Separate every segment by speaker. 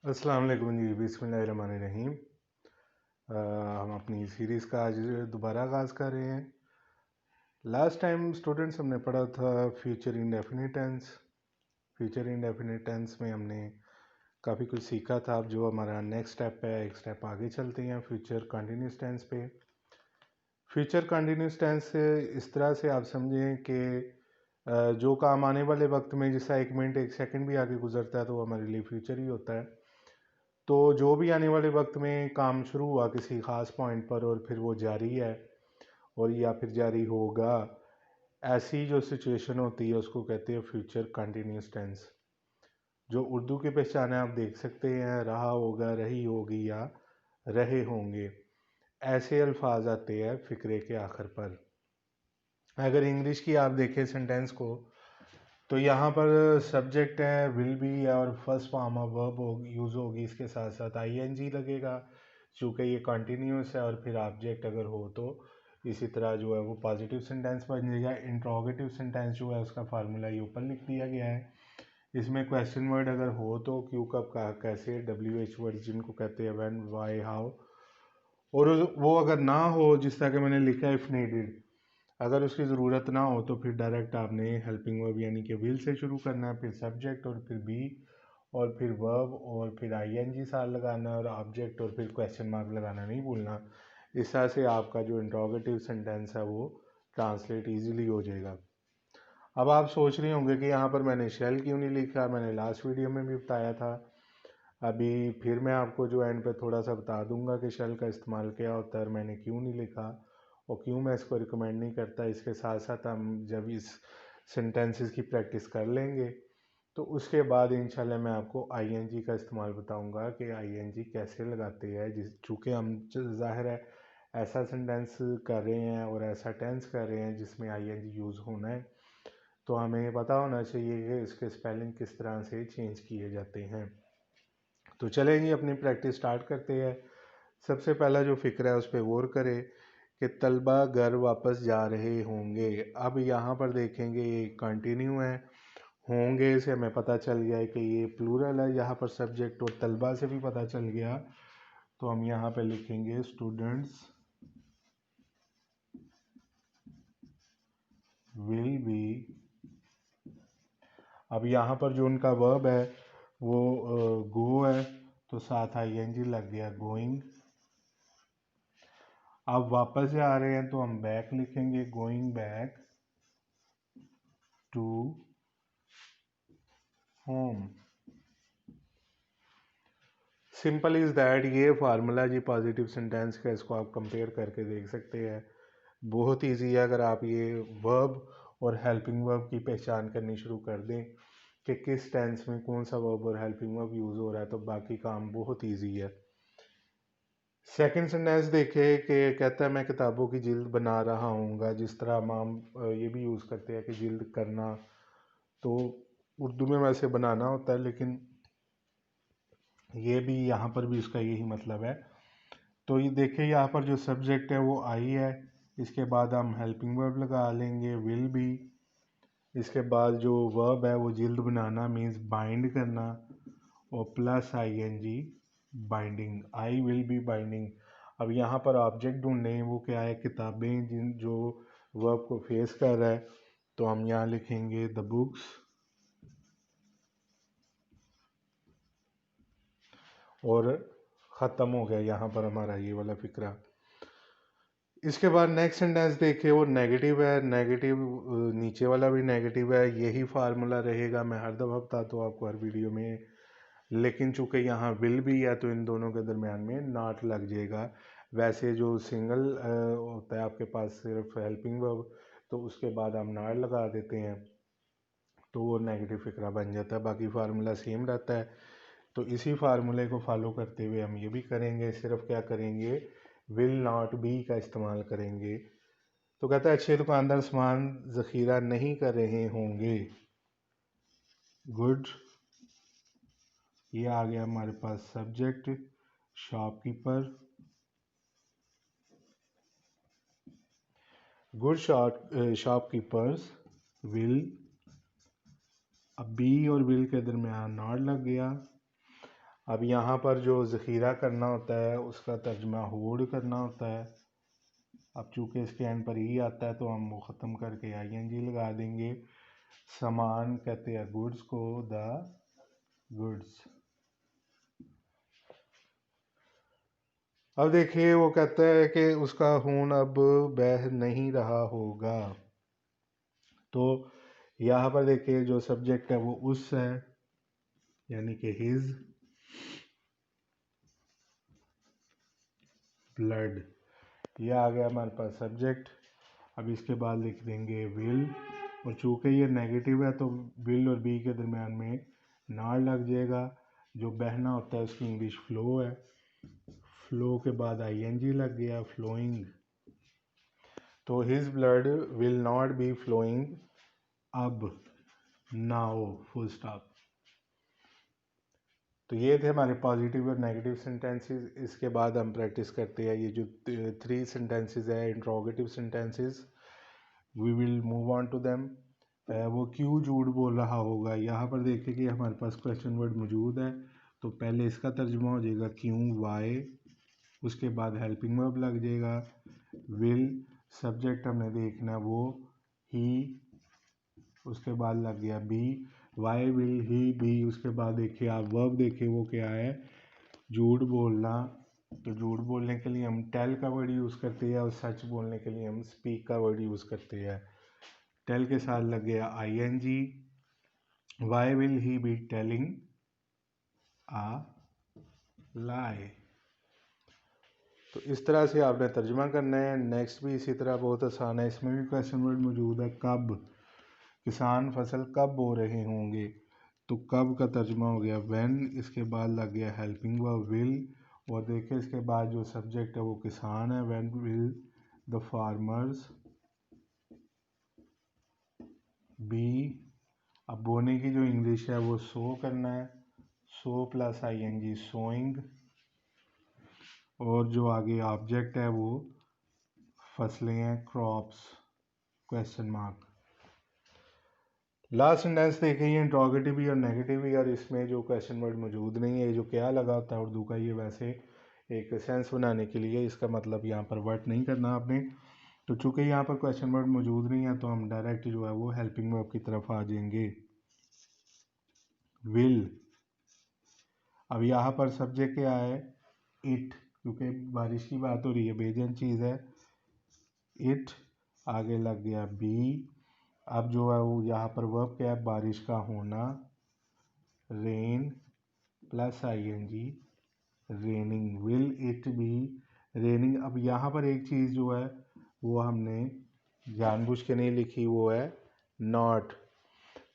Speaker 1: अस्सलाम वालेकुम जी, बिस्मिल्लाहिर्रहमानिर्रहीम। हम अपनी सीरीज़ का आज दोबारा आगाज़ कर रहे हैं। लास्ट टाइम स्टूडेंट्स हमने पढ़ा था future indefinite tense. Future indefinite tense में हमने काफ़ी कुछ सीखा था। अब जो हमारा नेक्स्ट स्टेप है, एक स्टेप आगे चलते हैं फ्यूचर कंटिन्यूस टेंस पे। फ्यूचर कंटिन्यूस टेंस इस तरह से आप समझें कि जो काम आने वाले वक्त में, जैसा 1 मिनट 1 सेकंड भी आगे गुजरता है तो वो हमारे लिए फ्यूचर ही होता है। तो जो भी आने वाले वक्त में काम शुरू हुआ किसी ख़ास पॉइंट पर और फिर वो जारी है और या फिर जारी होगा, ऐसी जो सिचुएशन होती है उसको कहते हैं फ्यूचर कंटिन्यूस टेंस। जो उर्दू की पहचान है आप देख सकते हैं, रहा होगा, रही होगी या रहे होंगे। ऐसे अल्फाज आते हैं फ़िक्रे के आखिर पर। अगर इंग्लिश की आप देखें सेंटेंस को, तो यहाँ पर सब्जेक्ट है, विल बी और first form of verb use होगी, इसके साथ साथ आईएनजी लगेगा चूँकि ये कंटिन्यूस है। और फिर ऑब्जेक्ट अगर हो तो इसी तरह जो है वो पॉजिटिव सेंटेंस बन जाएगा। इंट्रोगेटिव सेंटेंस जो है उसका फार्मूला ये ऊपर लिख दिया गया है। इसमें क्वेश्चन वर्ड अगर हो तो क्यों, कब, कहा, कैसे, WH वर्ड जिनको कहते हैं व्हेन, व्हाई, हाउ। और वो अगर ना हो, जिस तरह के मैंने लिखा है इफ़ नीडेड, अगर उसकी ज़रूरत ना हो तो फिर डायरेक्ट आपने हेल्पिंग वर्ब यानी कि विल से शुरू करना है, फिर सब्जेक्ट और फिर बी और फिर वर्ब और फिर आईएनजी साथ लगाना और ऑब्जेक्ट और फिर क्वेश्चन मार्क लगाना नहीं भूलना। इस तरह से आपका जो इंट्रोगेटिव सेंटेंस है वो ट्रांसलेट इजीली हो जाएगा। अब आप सोच रहे होंगे कि यहाँ पर मैंने शेल क्यों नहीं लिखा, मैंने लास्ट वीडियो में भी बताया था। अभी फिर मैं आपको जो एंड पे थोड़ा सा बता दूंगा कि शेल का इस्तेमाल क्या होता है और मैंने क्यों नहीं लिखा और क्यों मैं इसको रिकमेंड नहीं करता। इसके साथ साथ हम जब इस सेंटेंसेस की प्रैक्टिस कर लेंगे तो उसके बाद इंशाल्लाह मैं आपको आईएनजी का इस्तेमाल बताऊंगा कि आईएनजी कैसे लगाते हैं। जिस चूँकि हम ज़ाहिर है ऐसा सेंटेंस कर रहे हैं और ऐसा टेंस कर रहे हैं जिसमें आईएनजी यूज़ होना है, तो हमें पता होना चाहिए कि इसके स्पेलिंग किस तरह से चेंज किए जाते हैं। तो चलें जी, अपनी प्रैक्टिस स्टार्ट करते हैं। सबसे पहला जो फ़िक्र है उस पर गौर करें कि तलबा घर वापस जा रहे होंगे। अब यहाँ पर देखेंगे ये कंटिन्यू है, होंगे से हमें पता चल गया है कि ये प्लूरल है। यहाँ पर सब्जेक्ट और तलबा से भी पता चल गया, तो हम यहाँ पे लिखेंगे स्टूडेंट्स विल बी। अब यहाँ पर जो उनका वर्ब है वो गो है, तो साथ आईएनजी लग गया, गोइंग। अब वापस जा रहे हैं तो हम बैक लिखेंगे, going back to home. Simple is that. ये फार्मूला जी पॉजिटिव सेंटेंस का, इसको आप कंपेयर करके देख सकते हैं। बहुत ईजी है। अगर आप ये वर्ब और हेल्पिंग वर्ब की पहचान करनी शुरू कर दें कि किस टेंस में कौन सा वर्ब और हेल्पिंग वर्ब यूज़ हो रहा है, तो बाकी काम बहुत ईजी है। सेकंड सेंटेंस देखे कि कहता है मैं किताबों की जिल्द बना रहा हूँगा। जिस तरह हम ये भी यूज़ करते हैं कि जिल्द करना, तो उर्दू में वैसे बनाना होता है, लेकिन ये भी यहाँ पर भी इसका यही मतलब है। तो ये देखिए यहाँ पर जो सब्जेक्ट है वो आई है, इसके बाद हम हेल्पिंग वर्ब लगा लेंगे विल बी। इसके बाद जो वर्ब है वो जिल्द बनाना मीन्स बाइंड करना और plus ING binding, I will be binding. अब यहाँ पर ऑब्जेक्ट ढूंढने हैं, वो क्या है, किताबें, जिन जो वर्ब को फेस कर रहा है, तो हम यहाँ लिखेंगे द बुक्स। और ख़त्म हो गया यहाँ पर हमारा ये वाला फिक्रा। इसके बाद नेक्स्ट सेंटेंस देखिए, वो नेगेटिव है। नेगेटिव नीचे वाला भी नेगेटिव है। यही फार्मूला रहेगा, मैं हर दफ़ा बताता हूँ आपको हर वीडियो में, लेकिन चूंकि यहाँ विल भी है तो इन दोनों के दरमियान में नॉट लग जाएगा। वैसे जो सिंगल होता है आपके पास सिर्फ हेल्पिंग वर्ब, तो उसके बाद हम नॉट लगा देते हैं तो वो नेगेटिव फिक्रा बन जाता है। बाकी फार्मूला सेम रहता है। तो इसी फार्मूले को फॉलो करते हुए हम ये भी करेंगे, सिर्फ क्या करेंगे, विल नॉट बी का इस्तेमाल करेंगे। तो कहता है अच्छे दुकानदार सामान ज़ख़ीरा नहीं कर रहे होंगे। गुड, ये आ गया हमारे पास subject, shopkeeper. Good shopkeepers will. अब बी और विल के दरमियान नॉट लग गया। अब यहाँ पर जो ज़ख़ीरा करना होता है उसका तर्जमा होल्ड करना होता है। अब चूँकि इसके एंड पर ही आता है तो हम वो ख़त्म करके ING लगा देंगे। सामान कहते हैं गुड्स को, द गुड्स। अब देखिए वो कहता है कि उसका खून अब बह नहीं रहा होगा। तो यहाँ पर देखिए जो सब्जेक्ट है वो उस है, यानी कि हिज ब्लड। ये आ गया हमारे पास सब्जेक्ट। अब इसके बाद लिख देंगे विल, और चूँकि ये नेगेटिव है तो विल और बी के दरमियान में नाल लग जाएगा। जो बहना होता है उसकी इंग्लिश फ्लो है। फ्लो के बाद ING लग गया, फ्लोइंग। तो his blood will not be flowing अब, नाउ, फुल स्टॉप। तो ये थे हमारे पॉजिटिव और नेगेटिव सेंटेंसेस। इसके बाद हम प्रैक्टिस करते हैं ये जो 3 सेंटेंसेस है interrogative sentences. We will move on to them. वो क्यों झूठ बोल रहा होगा। यहाँ पर देखिए कि हमारे पास क्वेश्चन वर्ड मौजूद है, तो पहले इसका तर्जुमा हो जाएगा क्यों, वाई। उसके बाद हेल्पिंग वर्ब लग जाएगा, विल। सब्जेक्ट हमने देखना वो ही। उसके बाद लग गया be, why will he be. उसके बाद देखिए आप वर्ब देखिए वो क्या है, झूठ बोलना। तो झूठ बोलने के लिए हम टेल का वर्ड यूज़ करते हैं, और सच बोलने के लिए हम स्पीक का वर्ड यूज़ करते हैं। टेल के साथ लग गया ING, why will he be telling a lie. तो इस तरह से आपने तर्जुमा करना है। नेक्स्ट भी इसी तरह बहुत आसान है, इसमें भी क्वेश्चन वर्ड मौजूद है। कब, किसान फसल कब बो रहे होंगे, तो कब का तर्जुमा हो गया व्हेन। इसके बाद लग गया हेल्पिंग वर्ब विल, और देखिए इसके बाद जो सब्जेक्ट है वो किसान है, when will the farmers be. अब बोने की जो इंग्लिश है वो सो करना है, सो प्लस ING सोइंग। और जो आगे ऑब्जेक्ट है वो फसलें हैं, crops, question mark. Last sentence देखें, ये इंट्रोगेटिव भी और नेगेटिव भी, और इसमें जो क्वेश्चन वर्ड मौजूद नहीं है, जो क्या लगा होता है उर्दू का, ये वैसे एक सेंस बनाने के लिए, इसका मतलब यहाँ पर वर्ड नहीं करना आपने। तो चूंकि यहाँ पर क्वेश्चन वर्ड मौजूद नहीं है तो हम डायरेक्ट जो है वो हेल्पिंग वर्ब की तरफ आ जाएंगे, विल। अब यहाँ पर सब्जेक्ट क्या है, इट, क्योंकि बारिश की बात हो रही है, बेजन चीज़ है इट। आगे लग गया बी। अब जो है वो यहाँ पर वर्ब क्या है, बारिश का होना, rain plus ING raining, will it be raining. अब यहाँ पर एक चीज़ जो है वो हमने जानबूझ के नहीं लिखी, वो है नॉट।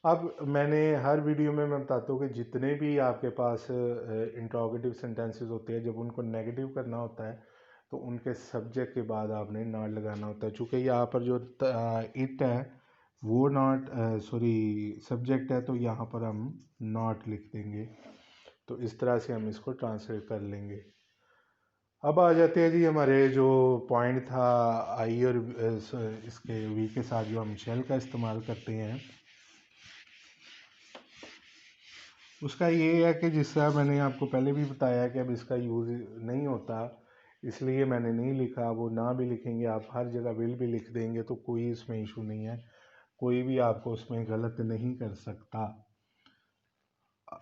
Speaker 1: अब मैंने हर वीडियो में मैं बताता हूँ कि जितने भी आपके पास इंट्रोगेटिव सेंटेंसेस होते हैं, जब उनको नेगेटिव करना होता है तो उनके सब्जेक्ट के बाद आपने नॉट लगाना होता है। चूँकि यहाँ पर जो इट है वो नॉट सब्जेक्ट है, तो यहाँ पर हम नॉट लिख देंगे। तो इस तरह से हम इसको ट्रांसलेट कर लेंगे। अब आ जाते हैं जी हमारे जो पॉइंट था आई और इसके वी के साथ जो हम शेल का इस्तेमाल करते हैं, उसका ये है कि जिस तरह मैंने आपको पहले भी बताया कि अब इसका यूज़ नहीं होता, इसलिए मैंने नहीं लिखा। वो ना भी लिखेंगे आप, हर जगह विल भी लिख देंगे तो कोई इसमें इशू नहीं है, कोई भी आपको उसमें गलत नहीं कर सकता।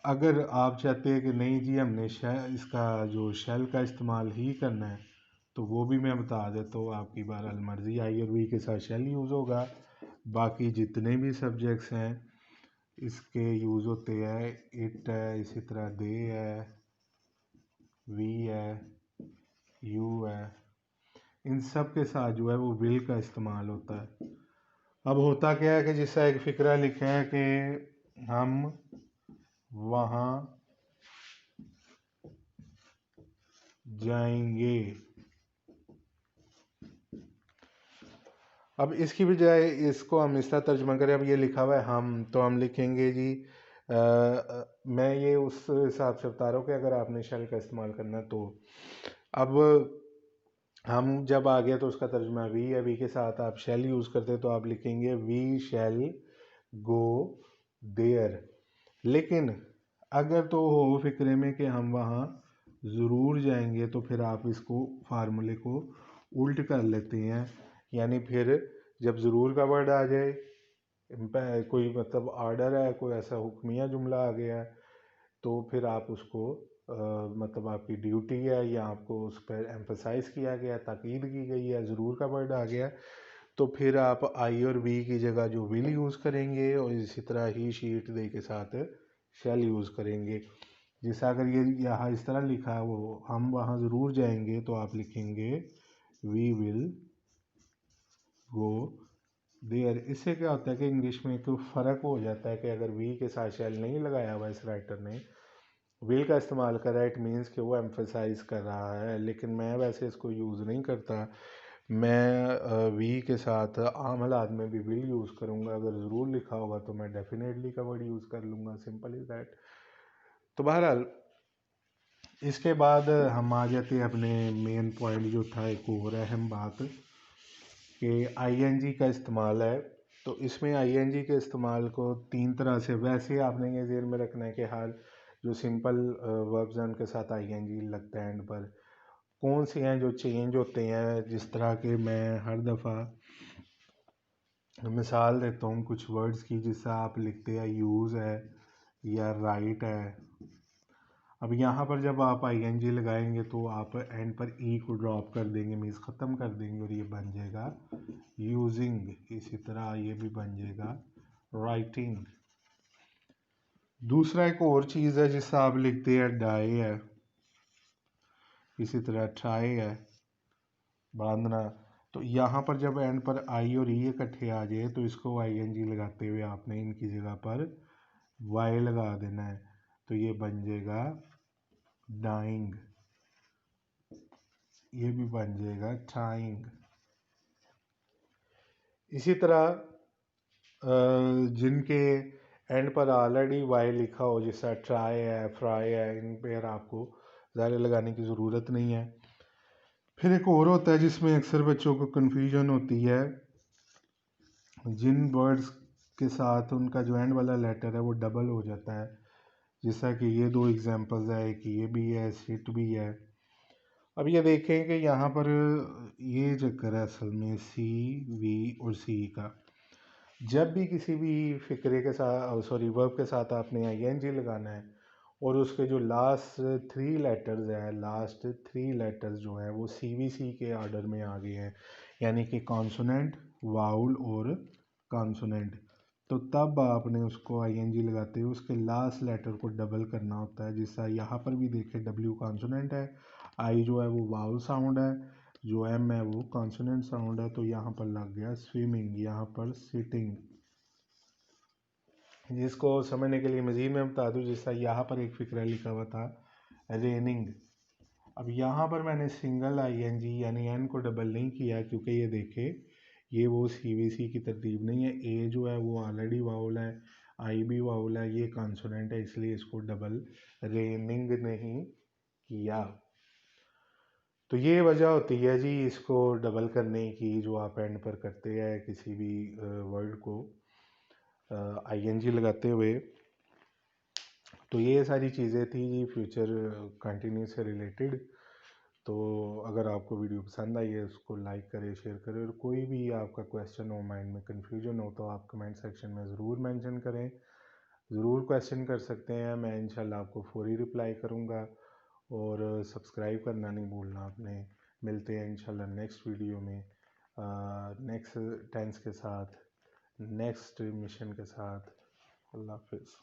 Speaker 1: अगर आप चाहते हैं कि नहीं जी हमने इसका जो शेल का इस्तेमाल ही करना है, तो वो भी मैं बता देता हूँ। आपकी बहरहाल मर्ज़ी, आई और वी के साथ शेल यूज़ होगा। बाकी जितने भी सब्जेक्ट्स हैं इसके यूज़ होते हैं, इट है, इसी तरह दे है, वी है, यू है, इन सब के साथ जो है वो विल का इस्तेमाल होता है। अब होता क्या है कि जिसका एक फ़िक्रा लिखा है कि हम वहाँ जाएंगे। अब इसकी बजाय इसको हम इस तरह तर्जुमा करें, अब ये लिखा हुआ है हम, तो हम लिखेंगे जी मैं ये उस हिसाब से बता रहा हूँ कि अगर आपने शेल का इस्तेमाल करना है तो। अब हम जब आ गया तो उसका तर्जुमा वी है, वी के साथ आप शेल यूज़ करते तो आप लिखेंगे वी शैल गो देयर। लेकिन अगर तो हो फिक्रे में कि हम वहाँ ज़रूर जाएंगे तो फिर आप इसको फार्मूले को उल्ट कर लेते हैं, यानी फिर जब ज़रूर का वर्ड आ जाए, कोई मतलब ऑर्डर है, कोई ऐसा हुक्मिया जुमला आ गया है, तो फिर आप उसको मतलब आपकी ड्यूटी है या आपको उस पर एम्फसाइज किया गया, ताकीद की गई है, ज़रूर का वर्ड आ गया, तो फिर आप आई और वी की जगह जो विल यूज़ करेंगे, और इसी तरह ही शीट दे के साथ शैल यूज़ करेंगे। जैसा अगर ये यहाँ इस तरह लिखा है वो हम वहाँ ज़रूर जाएंगे, तो आप लिखेंगे वी विल गो देयर। इससे क्या होता है कि इंग्लिश में एक फ़र्क हो जाता है कि अगर वी के साथ शैल नहीं लगाया हुआ इस राइटर ने, विल का इस्तेमाल कर रहा है, इट मीन्स कि वो एम्फसाइज कर रहा है। लेकिन मैं वैसे इसको यूज़ नहीं करता, मैं वी के साथ आम हालात में भी विल यूज़ करूँगा। अगर ज़रूर लिखा होगा तो मैं डेफिनेटली का वर्ड यूज़ कर लूँगा, सिंपल इज़ दैट। तो बहरहाल इसके बाद हम आ जाते हैं अपने मेन पॉइंट जो था, एक और अहम बात कि आईएनजी का इस्तेमाल है। तो इसमें आईएनजी के इस्तेमाल को तीन तरह से, वैसे आपने ये ज़हन में रखना है कि हर जो सिंपल वर्ब्स हैं उनके साथ आईएनजी लगता है एंड पर, कौन से हैं जो चेंज होते हैं। जिस तरह के मैं हर दफ़ा मिसाल देता हूँ कुछ वर्ड्स की, जिससे आप लिखते हैं यूज़ है या राइट है। अब यहाँ पर जब आप आईएनजी लगाएंगे तो आप एंड पर ई को ड्रॉप कर देंगे, मीन्स ख़त्म कर देंगे, और ये बन जाएगा यूजिंग। इसी तरह ये भी बन जाएगा राइटिंग। दूसरा एक और चीज़ है जिससे आप लिखते हैं डाई है, इसी तरह ट्राई है, बांधना। तो यहाँ पर जब एंड पर आई और ई इकट्ठे आ जाए तो इसको आईएनजी लगाते हुए आपने इनकी जगह पर वाई लगा देना है, तो ये बन जाएगा डाइंग, ये भी बन जाएगा ट्राइंग। इसी तरह जिनके एंड पर ऑलरेडी वाई लिखा हो, जैसा ट्राई है, फ्राई है, इन पर आपको ज़्यादा लगाने की ज़रूरत नहीं है। फिर एक और होता है जिसमें अक्सर बच्चों को कन्फ्यूजन होती है, जिन वर्ड्स के साथ उनका जो एंड वाला लेटर है वो डबल हो जाता है। जैसा कि ये दो एग्जांपल्स है, कि ये भी है, सिट भी है। अब ये देखें कि यहाँ पर ये चक्कर है असल में सी, वी और सी का। जब भी किसी भी फिक्रे के साथ, सॉरी, वर्ब के साथ आपने आईएनजी लगाना है और उसके जो लास्ट थ्री लेटर्स हैं, लास्ट थ्री लेटर्स जो हैं वो सीवीसी के ऑर्डर में आ गए हैं, यानी कि कॉन्सोनेंट, वाउल और कॉन्सोनेंट, तो तब आपने उसको आईएनजी लगाते हुए उसके लास्ट लेटर को डबल करना होता है। जैसा यहाँ पर भी देखें, डब्ल्यू कॉन्सोनेंट है, आई जो है वो वाउल साउंड है, जो एम है वो कॉन्सोनेंट साउंड है, तो यहाँ पर लग गया स्विमिंग, यहाँ पर सिटिंग। जिसको समझने के लिए मज़ीद मैं बता दूं, जैसा यहाँ पर एक फ़िक्रा लिखा हुआ था रेनिंग। अब यहाँ पर मैंने सिंगल आईएनजी यानी एन को डबल नहीं किया, क्योंकि ये देखे ये वो सीवीसी की तरतीब नहीं है। ए जो है वो ऑलरेडी वाउल है, आई भी वाउल है, ये कॉन्सोनेंट है, इसलिए इसको डबल रेनिंग नहीं किया। तो ये वजह होती है जी इसको डबल करने की, जो आप एंड पर करते हैं किसी भी वर्ड को आईएनजी लगाते हुए। तो ये सारी चीज़ें थी जी फ्यूचर कंटिन्यूस से रिलेटेड। तो अगर आपको वीडियो पसंद आई है उसको लाइक करें, शेयर करें, और कोई भी आपका क्वेश्चन हो, माइंड में कन्फ्यूजन हो, तो आप कमेंट सेक्शन में ज़रूर मेंशन करें, ज़रूर क्वेश्चन कर सकते हैं, मैं इंशाल्लाह आपको फौरी रिप्लाई करूँगा। और सब्सक्राइब करना नहीं भूलना आपने। मिलते हैं इंशाल्लाह नेक्स्ट वीडियो में, नेक्स्ट टेंस के साथ, नेक्स्ट मिशन के साथ। अल्लाह हाफिज़।